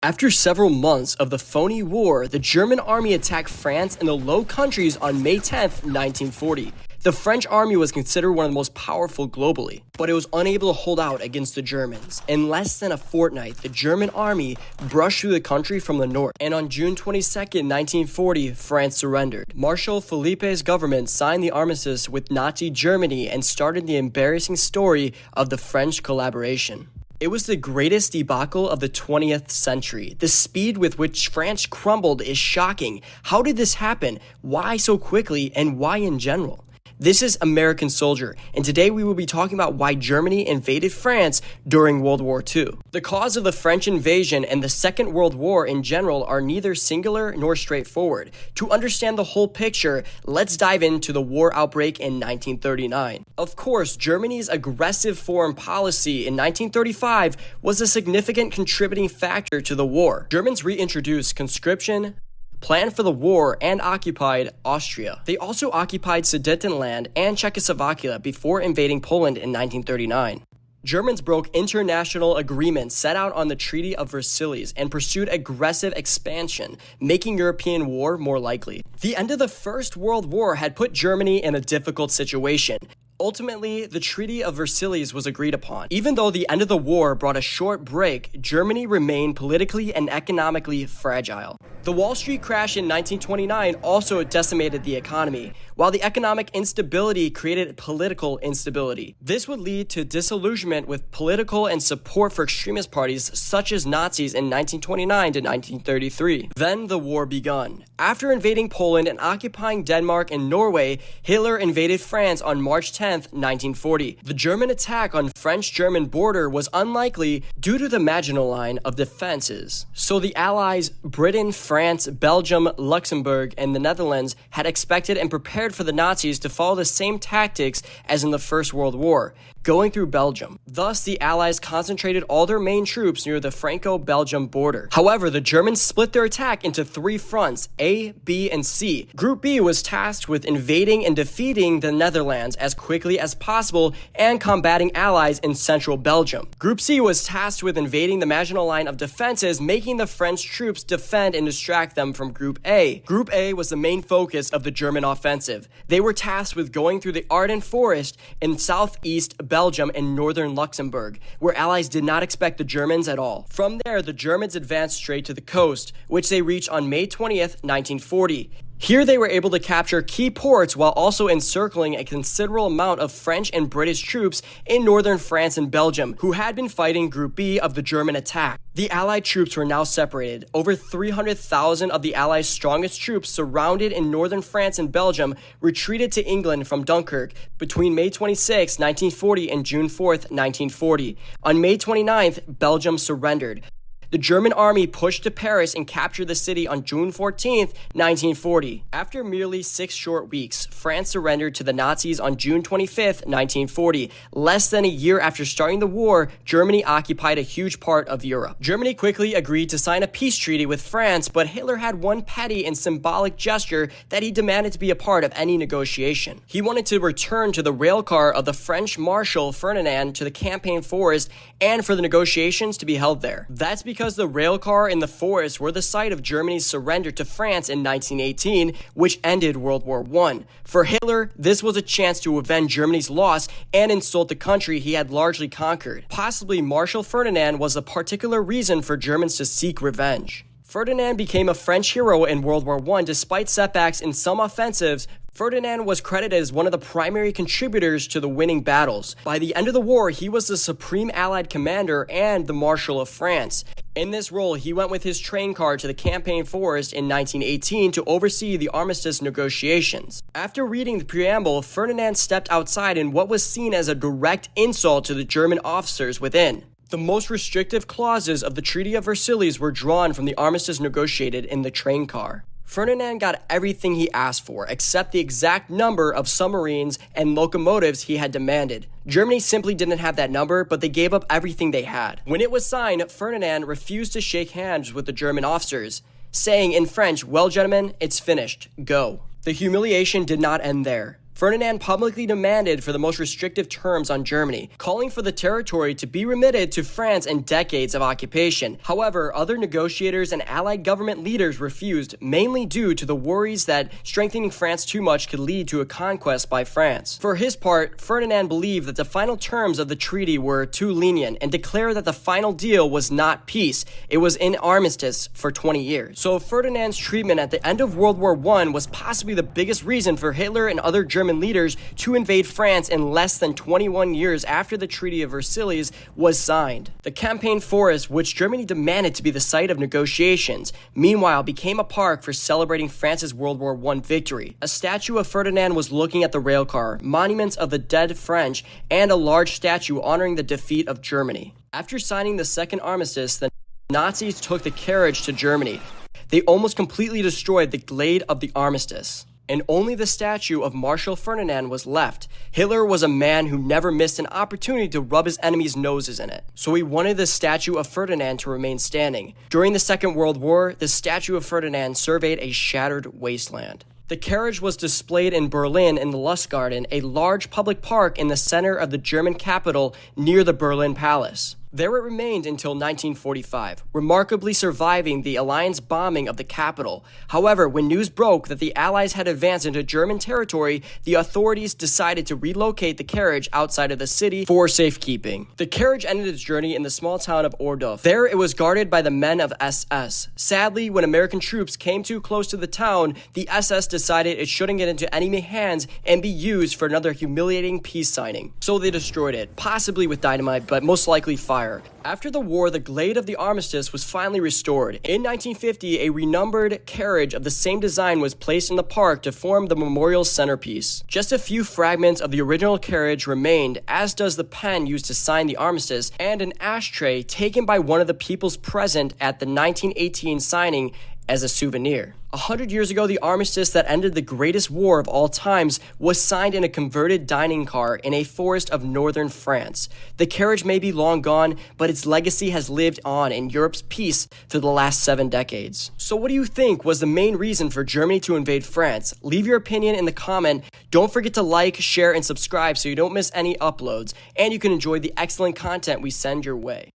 After several months of the phony war, the German army attacked France and the Low Countries on May 10, 1940. The French army was considered one of the most powerful globally, but it was unable to hold out against the Germans. In less than a fortnight, the German army brushed through the country from the north, and on June 22, 1940, France surrendered. Marshal Philippe's government signed the armistice with Nazi Germany and started the embarrassing story of the French collaboration. It was the greatest debacle of the 20th century. The speed with which France crumbled is shocking. How did this happen? Why so quickly, and why in general? This is American Soldier, and today we will be talking about why Germany invaded France during World War II. The cause of the French invasion and the Second World War in general are neither singular nor straightforward. To understand the whole picture, let's dive into the war outbreak in 1939. Of course, Germany's aggressive foreign policy in 1935 was a significant contributing factor to the war. Germans reintroduced conscription, planned for the war, and occupied Austria. They also occupied Sudetenland and Czechoslovakia before invading Poland in 1939. Germans broke international agreements set out on the Treaty of Versailles and pursued aggressive expansion, making European war more likely. The end of the First World War had put Germany in a difficult situation. Ultimately, the Treaty of Versailles was agreed upon. Even though the end of the war brought a short break, Germany remained politically and economically fragile. The Wall Street crash in 1929 also decimated the economy, while the economic instability created political instability. This would lead to disillusionment with political and support for extremist parties such as Nazis in 1929 to 1933. Then the war begun. After invading Poland and occupying Denmark and Norway, Hitler invaded France on March 10, 1940. The German attack on French-German border was unlikely due to the Maginot Line of defenses. So the Allies, Britain, France, Belgium, Luxembourg, and the Netherlands had expected and prepared for the Nazis to follow the same tactics as in the First World War, going through Belgium. Thus, the Allies concentrated all their main troops near the Franco-Belgium border. However, the Germans split their attack into three fronts, A, B, and C. Group B was tasked with invading and defeating the Netherlands as quickly as possible and combating allies in central Belgium. Group C was tasked with invading the Maginot Line of defenses, making the French troops defend and distract them from Group A. Group A was the main focus of the German offensive. They were tasked with going through the Ardennes Forest in southeast Belgium and northern Luxembourg, where allies did not expect the Germans at all. From there, the Germans advanced straight to the coast, which they reached on May 20th, 1940. Here they were able to capture key ports while also encircling a considerable amount of French and British troops in northern France and Belgium, who had been fighting Group B of the German attack. The Allied troops were now separated. Over 300,000 of the Allies' strongest troops surrounded in northern France and Belgium retreated to England from Dunkirk between May 26, 1940 and June 4, 1940. On May 29th, Belgium surrendered. The German army pushed to Paris and captured the city on June 14, 1940. After merely 6 short weeks, France surrendered to the Nazis on June 25, 1940. Less than a year after starting the war, Germany occupied a huge part of Europe. Germany quickly agreed to sign a peace treaty with France, but Hitler had one petty and symbolic gesture that he demanded to be a part of any negotiation. He wanted to return to the railcar of the French Marshal Ferdinand to the campaign forest and for the negotiations to be held there. That's because the railcar in the forest were the site of Germany's surrender to France in 1918, which ended World War I. For Hitler, this was a chance to avenge Germany's loss and insult the country he had largely conquered. Possibly Marshal Ferdinand was a particular reason for Germans to seek revenge. Ferdinand became a French hero in World War I despite setbacks in some offensives. Ferdinand was credited as one of the primary contributors to the winning battles. By the end of the war, he was the supreme Allied commander and the Marshal of France. In this role, he went with his train car to the campaign forest in 1918 to oversee the armistice negotiations. After reading the preamble, Ferdinand stepped outside in what was seen as a direct insult to the German officers within. The most restrictive clauses of the Treaty of Versailles were drawn from the armistice negotiated in the train car. Ferdinand got everything he asked for, except the exact number of submarines and locomotives he had demanded. Germany simply didn't have that number, but they gave up everything they had. When it was signed, Ferdinand refused to shake hands with the German officers, saying in French, "Well, gentlemen, it's finished. Go." The humiliation did not end there. Ferdinand publicly demanded for the most restrictive terms on Germany, calling for the territory to be remitted to France and decades of occupation. However, other negotiators and allied government leaders refused, mainly due to the worries that strengthening France too much could lead to a conquest by France. For his part, Ferdinand believed that the final terms of the treaty were too lenient and declared that the final deal was not peace, it was an armistice for 20 years. So Ferdinand's treatment at the end of World War I was possibly the biggest reason for Hitler and other German leaders to invade France in less than 21 years after the Treaty of Versailles was signed. The campaign forest, which Germany demanded to be the site of negotiations, meanwhile became a park for celebrating France's World War I victory. A statue of Ferdinand was looking at the railcar, monuments of the dead French, and a large statue honoring the defeat of Germany. After signing the second armistice, the Nazis took the carriage to Germany. They almost completely destroyed the glade of the armistice, and only the statue of Marshal Ferdinand was left. Hitler was a man who never missed an opportunity to rub his enemies' noses in it, so he wanted the statue of Ferdinand to remain standing. During the Second World War, the statue of Ferdinand surveyed a shattered wasteland. The carriage was displayed in Berlin in the Lustgarten, a large public park in the center of the German capital near the Berlin Palace. There it remained until 1945, remarkably surviving the Alliance bombing of the capital. However, when news broke that the Allies had advanced into German territory, the authorities decided to relocate the carriage outside of the city for safekeeping. The carriage ended its journey in the small town of Ohrdruf. There it was guarded by the men of SS. Sadly, when American troops came too close to the town, the SS decided it shouldn't get into enemy hands and be used for another humiliating peace signing. So they destroyed it, possibly with dynamite, but most likely fire. After the war, the glade of the armistice was finally restored. In 1950, a renumbered carriage of the same design was placed in the park to form the memorial's centerpiece. Just a few fragments of the original carriage remained, as does the pen used to sign the armistice, and an ashtray taken by one of the peoples present at the 1918 signing as a souvenir. 100 years ago, the armistice that ended the greatest war of all times was signed in a converted dining car in a forest of northern France. The carriage may be long gone, but its legacy has lived on in Europe's peace through the last 7 decades. So what do you think was the main reason for Germany to invade France? Leave your opinion in the comment. Don't forget to like, share, and subscribe so you don't miss any uploads, and you can enjoy the excellent content we send your way.